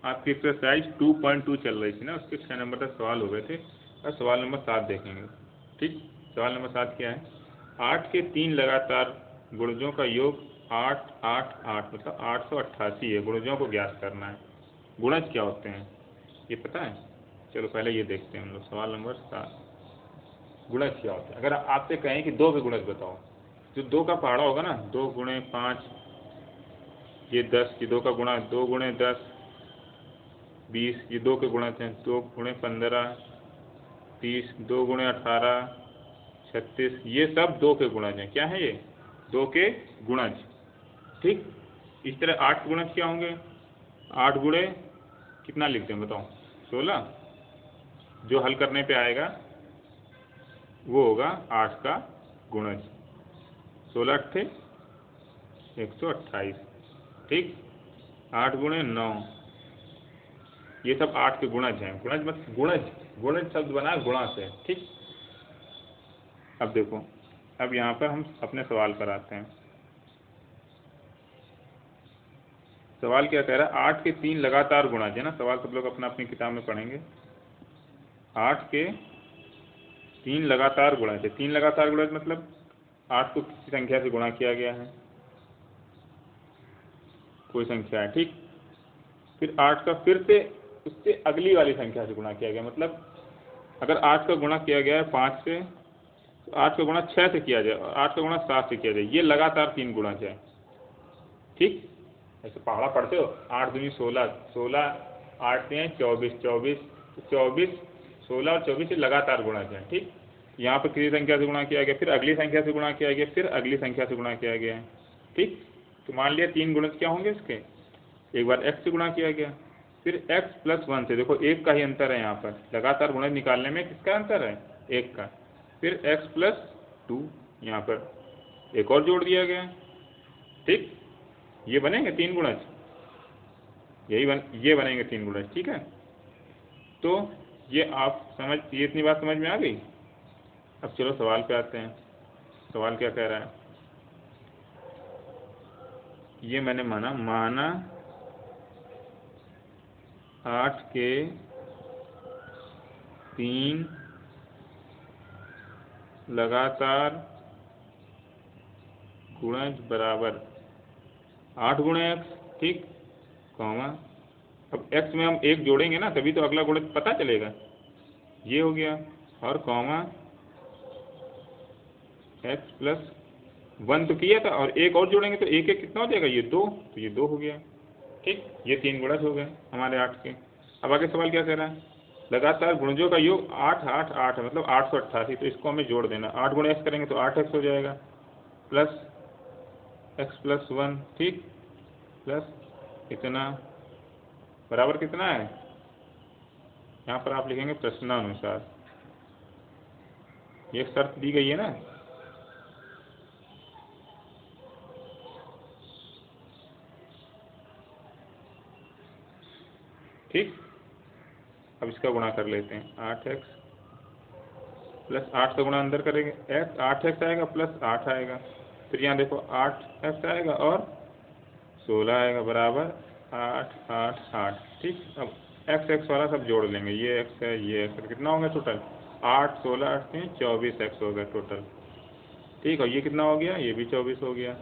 आपकी एक्सरसाइज 2.2 चल रही थी ना, उसके 6 नंबर तक सवाल हो गए थे। और सवाल नंबर 7 देखेंगे। ठीक, सवाल नंबर 7 क्या है? 8 के 3 लगातार गुणजों का योग 8 8 8 मतलब 888 है। गुणजों को ज्ञात करना है। गुणज क्या होते हैं ये पता है? चलो पहले ये देखते हैं हम लोग। सवाल नंबर 7, गुणज क्या होता है? अगर आपसे कहें कि 2 के गुणज बताओ, जो 2 का पहाड़ा होगा ना, 2 गुणे 5 ये 10, ये 2 का गुणा, 2 गुणे 10 20, ये 2 के गुणज हैं, 2 गुणे 15 30, 2 गुणे 18 36, ये सब 2 के गुणज हैं। क्या है ये? 2 के गुणज। ठीक, इस तरह 8 के गुणज क्या होंगे? 8 गुणे कितना लिखते हैं बताओ? 16। जो हल करने पे आएगा वो होगा 8 का गुणज। 16 अट्ठे 128। ठीक, 8 गुणे 9, ये सब 8 के गुणज हैं। गुणज मतलब गुणज, गुणज शब्द बना है गुणा से। ठीक, अब देखो, अब यहाँ पर हम अपने सवाल पर आते हैं। सवाल क्या कह रहा है? 8 के 3 लगातार गुणज है ना, सवाल सब लोग अपना अपनी किताब में पढ़ेंगे। 8 के 3 लगातार गुणज है। 3 लगातार गुणज मतलब 8 को किसी संख्या से गुणा किया गया है, कोई संख्या है। ठीक, फिर 8 का फिर से उससे अगली वाली संख्या से गुणा किया गया। मतलब अगर 8 का गुणा किया गया है 5 से, तो 8 का गुणा 6 से किया जाए और 8 का गुणा 7 से किया जाए। ये लगातार 3 गुणज है। ठीक, ऐसे पहाड़ा पढ़ते हो, 8 दूनी 16, 16 8 हैं 24, 24 24, 16 और 24 लगातार गुणज है। ठीक, यहाँ पर किसी संख्या से गुणा किया गया, फिर अगली संख्या से गुणा किया गया, फिर अगली संख्या से गुणा किया गया है। ठीक, तो मान लिया 3 गुणज क्या होंगे इसके? एक बार x से गुणा किया गया, फिर x प्लस 1 से, देखो 1 का ही अंतर है यहाँ पर, लगातार गुणज निकालने में किसका अंतर है? 1 का। फिर x प्लस 2, यहाँ पर एक और जोड़ दिया गया। ठीक, ये बनेंगे 3 गुणज, ये बनेंगे 3 गुणज। ठीक है, तो ये आप समझ, ये इतनी बात समझ में आ गई। अब चलो सवाल पे आते हैं। सवाल क्या कह रहा है? ये मैंने माना 8 के 3 लगातार गुणज बराबर 8 गुणे x। ठीक, कॉमा, अब x में हम 1 जोड़ेंगे ना तभी तो अगला गुणज पता चलेगा। ये हो गया, और कॉमा x प्लस 1 तो किया था, और 1 और जोड़ेंगे तो 1 1 कितना हो जाएगा? ये 2, तो ये 2 हो गया। ठीक, ये 3 गुणज हो गए हमारे 8 के। अब आगे सवाल क्या कह रहा है? लगातार गुणजों का योग 8 8 8 मतलब 888, तो इसको हमें जोड़ देना। 8 गुणे x करेंगे तो 8x हो जाएगा, प्लस x प्लस 1। ठीक, प्लस इतना बराबर कितना है? यहाँ पर आप लिखेंगे प्रश्नानुसार। ये शर्त दी गई है ना। ठीक, अब इसका गुणा कर लेते हैं। 8x प्लस 8 का गुणा अंदर करेंगे, x 8x आएगा प्लस 8 आएगा, फिर यहाँ देखो 8x आएगा और 16 आएगा, बराबर 8 8 8। ठीक, अब x x वाला सब जोड़ लेंगे, ये x है ये x है, कितना होगा टोटल? 8 16 8 3 24x हो गया टोटल। ठीक, और ये कितना हो गया? ये भी 24 हो गया,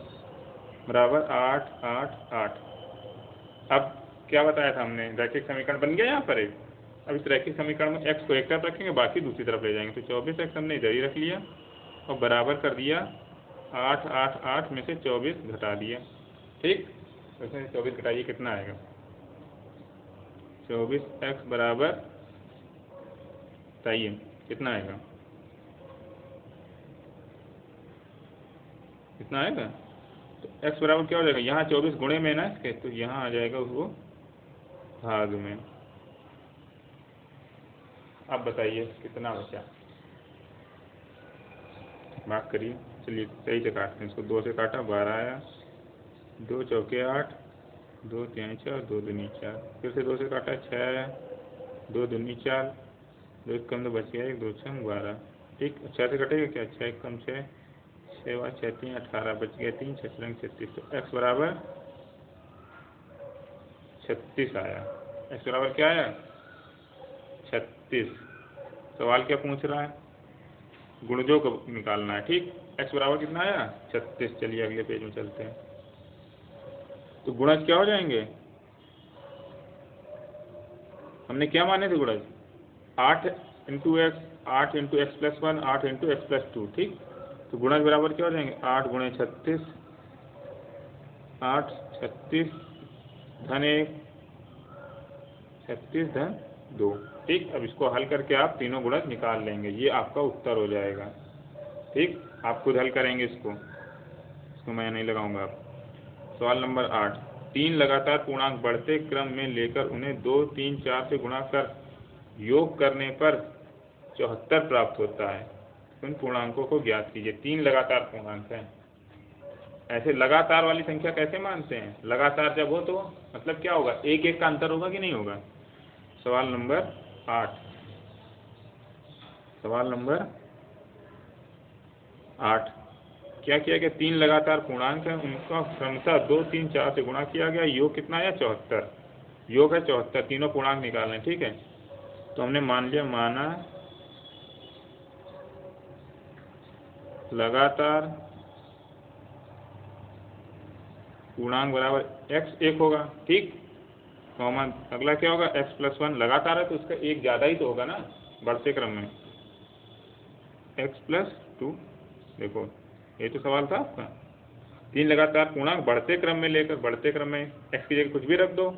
बराबर 8 8 8। अब क्या बताया था हमने? रैखिक समीकरण बन गया यहाँ पर एक। अब इस रैखिक समीकरण में x को एक तरफ रखेंगे, बाकी दूसरी तरफ ले जाएंगे, तो 24x हमने इधर ही रख लिया और बराबर कर दिया 8 8 8 में से 24 घटा दिया। ठीक, तो इसमें 24 घटाइए, कितना आएगा? 24x बराबर, बताइए कितना आएगा? कितना आएगा? तो x बराबर क्या हो जाएगा? यहाँ 24 गुणे में ना इसके, तो यहाँ आ जाएगा वो भाग में। अब बताइए कितना बचा? भाग करिए। चलिए सही से काटते हैं इसको। 2 से काटा 12 आया, 2 चौके 8, 2 तिहाई 4, 2 दूनी 4, फिर से 2 से काटा 6 आया, 2 दूनी 4, 2 कम तो बच गया 1, 2 6 12। ठीक, 6 से कटेगा क्या? 6 कम 6, 6 बार 6 3 18, बच गया 3, 6 36। तो x बराबर 36 आया। x बराबर क्या आया 36। सवाल क्या पूछ रहा है, गुणजों को निकालना है। ठीक, x बराबर कितना आया 36। चलिए अगले पेज में चलते हैं। तो गुणज क्या हो जाएंगे, हमने क्या माने थे गुणज 8 into x, 8 into x plus 1, 8 into x plus 2। ठीक, तो गुणज बराबर क्या हो जाएंगे 8 गुणे 36, 8 36 धन 1 36 धन 2। ठीक, अब इसको हल करके आप तीनों गुणज निकाल लेंगे, ये आपका उत्तर हो जाएगा। ठीक, आप खुद हल करेंगे इसको मैं नहीं लगाऊंगा। आप सवाल नंबर 8, 3 लगातार पूर्णांक बढ़ते क्रम में लेकर उन्हें 2, 3, 4 से गुणा कर योग करने पर 74 प्राप्त होता है। उन पूर्णांकों को ज्ञात कीजिए। 3 लगातार पूर्णांक हैं। ऐसे लगातार वाली संख्या कैसे मानते हैं, लगातार जब हो तो मतलब क्या होगा, एक एक का अंतर होगा कि नहीं होगा। सवाल नंबर 8, सवाल नंबर 8 क्या किया गया, 3 लगातार पूर्णांक है, उनका क्रमशः 2, 3, 4 से गुणा किया गया, योग कितना आया 74। योग है 74, तीनों पूर्णांक निकालने। ठीक है, तो हमने मान लिया, माना लगातार पूर्णांक बराबर x 1 होगा। ठीक, कॉमन अगला क्या होगा x प्लस 1, लगातार है तो उसका एक ज़्यादा ही तो होगा ना बढ़ते क्रम में, x प्लस 2। देखो ये तो सवाल था आपका, 3 लगातार पूर्णांक बढ़ते क्रम में लेकर, बढ़ते क्रम में x की जगह कुछ भी रख दो,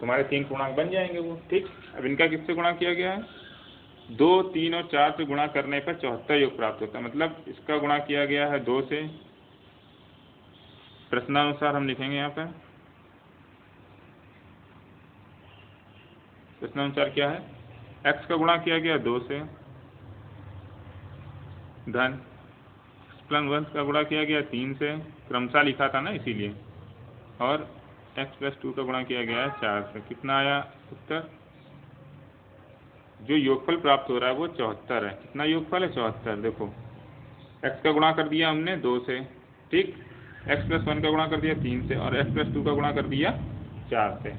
तुम्हारे 3 पूर्णांक बन जाएंगे वो। ठीक, अब इनका किससे गुणा किया गया है, 2, 3 और 4 से गुणा करने पर 74 योग प्राप्त होता है। मतलब इसका गुणा किया गया है 2 से, प्रश्नानुसार हम लिखेंगे यहाँ पर, प्रश्नानुसार क्या है, x का गुणा किया गया 2 से, धन x प्लस 1 का गुणा किया गया 3 से, क्रमशः लिखा था ना इसीलिए, और x प्लस 2 का गुणा किया गया है 4 से। कितना आया उत्तर, जो योगफल प्राप्त हो रहा है वो 74 है। कितना योगफल है 74। देखो x का गुणा कर दिया हमने 2 से, ठीक, x प्लस 1 का गुणा कर दिया 3 से, और x प्लस 2 का गुणा कर दिया 4 से।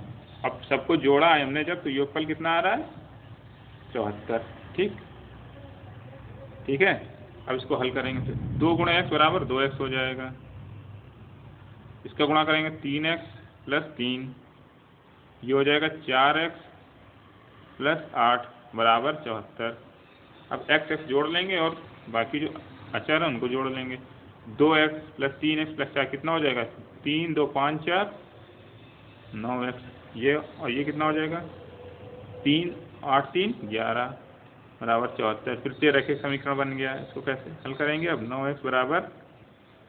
अब सबको जोड़ा है हमने जब, तो योगफल कितना आ रहा है 74। ठीक, ठीक है, अब इसको हल करेंगे तो 2 गुणा x बराबर 2x हो जाएगा, इसका गुणा करेंगे 3x प्लस 3, ये हो जाएगा 4x प्लस 8 बराबर 74। अब x x जोड़ लेंगे और बाकी जो अचर है उनको जोड़ लेंगे। 2x प्लस 3x प्लस 4 कितना हो जाएगा, 3, 2, 5, 4, 9x, ये और ये कितना हो जाएगा 3, 8, 3, 11 बराबर 74। फिर से रैखिक समीकरण बन गया। इसको कैसे हल करेंगे, अब 9x बराबर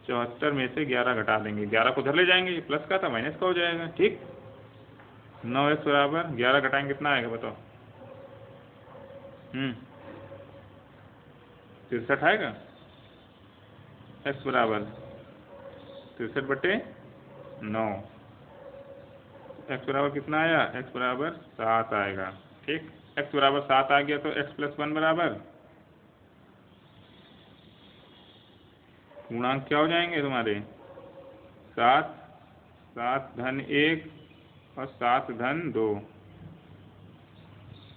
74 में से 11 घटा देंगे, 11 को उधर ले जाएंगे, ये प्लस का था माइनस का हो जाएगा। ठीक, 9x बराबर 11 घटाएंगे कितना आएगा बताओ, 63 आएगा। x बराबर 63/9, x बराबर कितना आया, x बराबर 7 आएगा। ठीक, x बराबर 7 आ गया तो x प्लस 1 बराबर पूर्णांक क्या हो जाएंगे तुम्हारे 7, 7 धन 1 और 7 धन 2,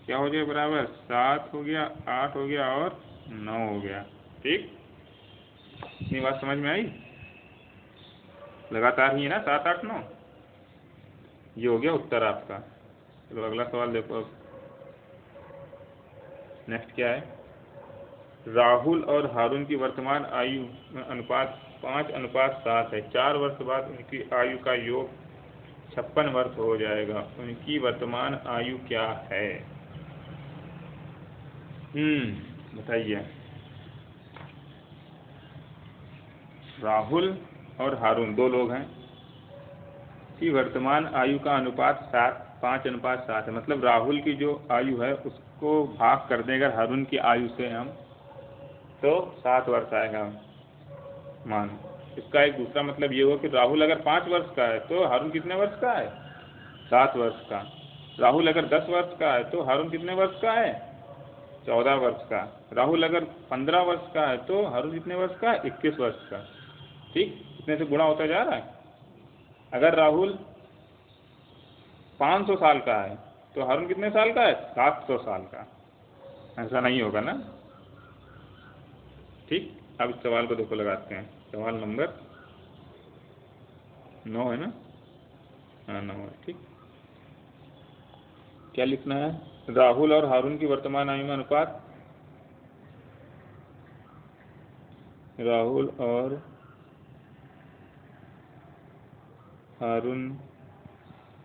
क्या हो गया बराबर 7 हो गया, 8 हो गया और 9 हो गया। ठीक, इतनी बात समझ में आई, लगातार ही है ना 7, 8, 9, ये हो गया उत्तर आपका। चलो अगला सवाल देखो। अब नेक्स्ट क्या है, राहुल और हारून की वर्तमान आयु अनुपात 5:7 है। 4 वर्ष बाद उनकी आयु का योग 56 वर्ष हो जाएगा। उनकी वर्तमान आयु क्या है, बताइए। राहुल और हारून दो लोग हैं, की वर्तमान आयु का अनुपात 5:7 है। मतलब राहुल की जो आयु है उसको भाग कर दें अगर हारून की आयु से हम, तो 7 वर्ष आएगा मान। इसका एक दूसरा मतलब ये हुआ कि राहुल अगर 5 वर्ष का है तो हारून कितने वर्ष का है 7 वर्ष का। राहुल अगर 10 वर्ष का है तो हारून कितने वर्ष का है 14 वर्ष का। राहुल अगर 15 वर्ष का है तो हारून कितने वर्ष का है 21 वर्ष का। ठीक, इतने से गुणा होता जा रहा है। अगर राहुल 500 साल का है, तो हारून कितने साल का है? 700 साल का। ऐसा नहीं होगा ना। ठीक, अब इस सवाल को देखो लगाते हैं। सवाल नंबर 9 है ना? हाँ 9 है। ठीक, क्या लिखना है? राहुल और हारून की वर्तमान आयु में अनुपात। राहुल और हारून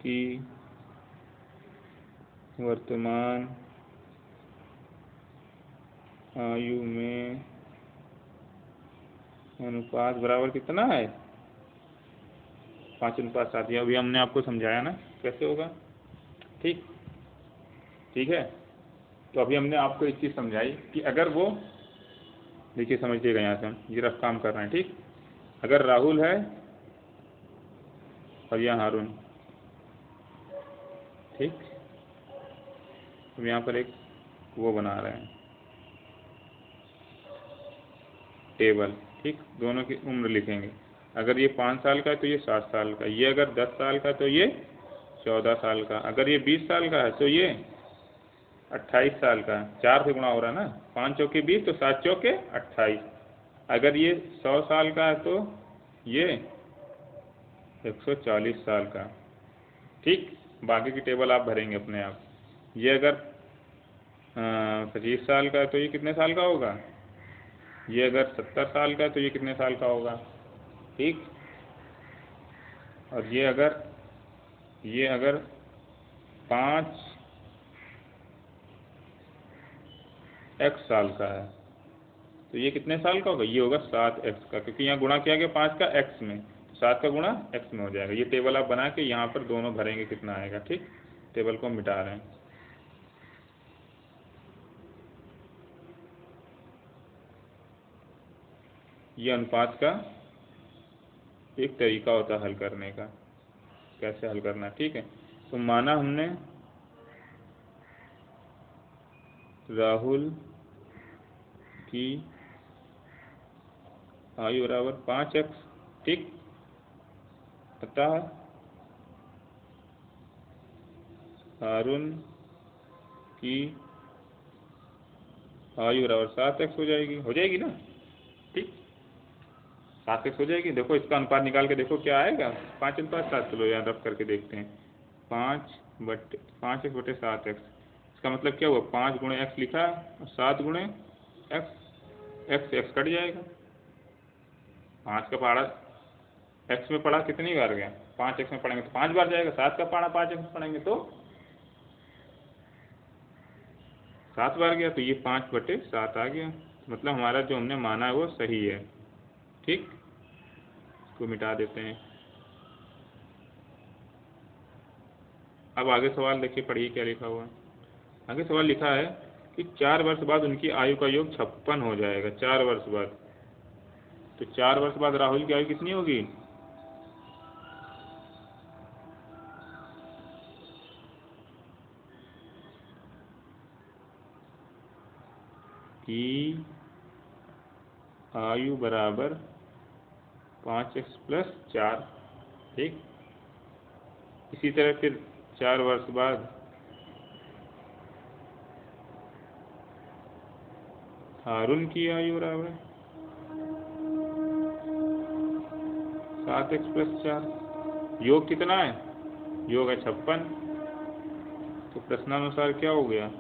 की वर्तमान आयु में अनुपात बराबर कितना है? 5:7। अभी हमने आपको समझाया ना कैसे होगा। ठीक, ठीक है। तो अभी हमने आपको एक चीज़ समझाई कि अगर वो, देखिए समझिएगा, यहाँ से हम ये रफ काम कर रहे हैं। ठीक, अगर राहुल है और यहाँ हारून, ठीक, हम यहाँ पर एक वो बना रहे हैं टेबल। ठीक, दोनों की उम्र लिखेंगे। अगर ये 5 साल का है तो ये 7 साल का, ये अगर 10 साल का तो ये 14 साल का, अगर ये 20 साल का है तो ये 28 साल का। 4 से गुणा हो रहा है ना, 5 चौके 20 तो 7 चौके 28। अगर ये 100 साल का है तो ये 140 साल का। ठीक, बाकी की टेबल आप भरेंगे अपने आप। ये अगर 25 साल का है तो ये कितने साल का होगा? ये अगर 70 साल का है तो ये कितने साल का होगा? ठीक, और ये अगर 5x साल का है तो ये कितने साल का होगा? ये होगा 7x का, क्योंकि यहाँ गुणा किया गया 5 का x में, 7 का गुणा x में हो जाएगा। ये टेबल आप बना के यहाँ पर दोनों भरेंगे, कितना आएगा। ठीक, टेबल को हम मिटा रहे हैं। ये अनुपात का एक तरीका होता है हल करने का, कैसे हल करना। ठीक है, तो माना हमने राहुल की आयु बराबर 5x। ठीक, अतः हारून की आयु बराबर 7x हो जाएगी ना। ठीक, 7x हो जाएगी। देखो इसका अनुपात निकाल के देखो क्या आएगा। 5:7। चलो यहाँ रफ करके देखते हैं। 5x/7x, इसका मतलब क्या हुआ? 5 गुणे x लिखा और 7 गुणे x कट जाएगा। 5 का पहाड़ा x में पढ़ा कितनी बार गया? 5x में पढ़ेंगे तो 5 बार जाएगा। 7 का पहाड़ा 5x में पढ़ेंगे तो 7 बार गया, तो ये 5/7 आ गया। मतलब हमारा जो हमने माना है वो सही है। ठीक, इसको मिटा देते हैं। अब आगे सवाल देखिए, पढ़िए क्या लिखा हुआ है। आगे सवाल लिखा है कि 4 वर्ष बाद उनकी आयु का योग 56 हो जाएगा। 4 वर्ष बाद, तो 4 वर्ष बाद राहुल की आयु कितनी होगी? की आयु बराबर 5x+4। ठीक, इसी तरह फिर 4 वर्ष बाद हारून की आयु बराबर 7x+4। योग कितना है? योग है 56। तो प्रश्नानुसार क्या हो गया?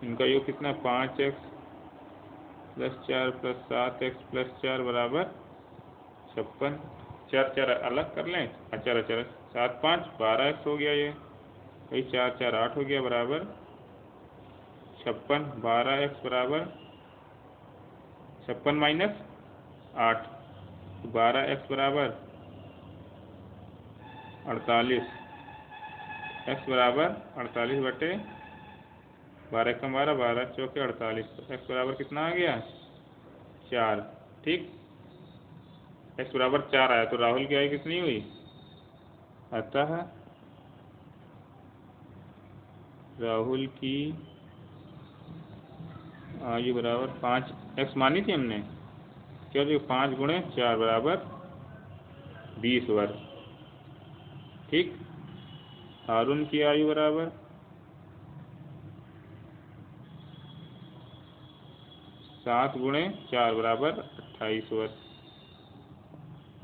इनका योग कितना? 5x+4+7x+4 बराबर 56। 4 अलग कर लें। अच्छा 7 5 12x हो गया। ये वही 4 4 8 हो गया बराबर 56। 12x बराबर 56 - 8, तो 12x बराबर 48। x बराबर 48/12 कम 12, 12 चौके 48। तो x बराबर कितना आ गया? 4। ठीक, x बराबर 4 आया, तो राहुल की आयु कितनी हुई? अतः राहुल की आयु बराबर 5x मानी थी हमने, क्या जो 5 गुणे 4 बराबर 20 वर्ष। ठीक। हारून की आयु बराबर 7 गुणे 4 बराबर 28 वर्ष।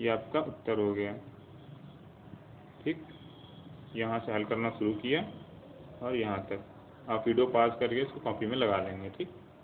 ये आपका उत्तर हो गया। ठीक, यहाँ से हल करना शुरू किया और यहाँ तक आप वीडियो पॉज करके इसको कॉपी में लगा लेंगे। ठीक।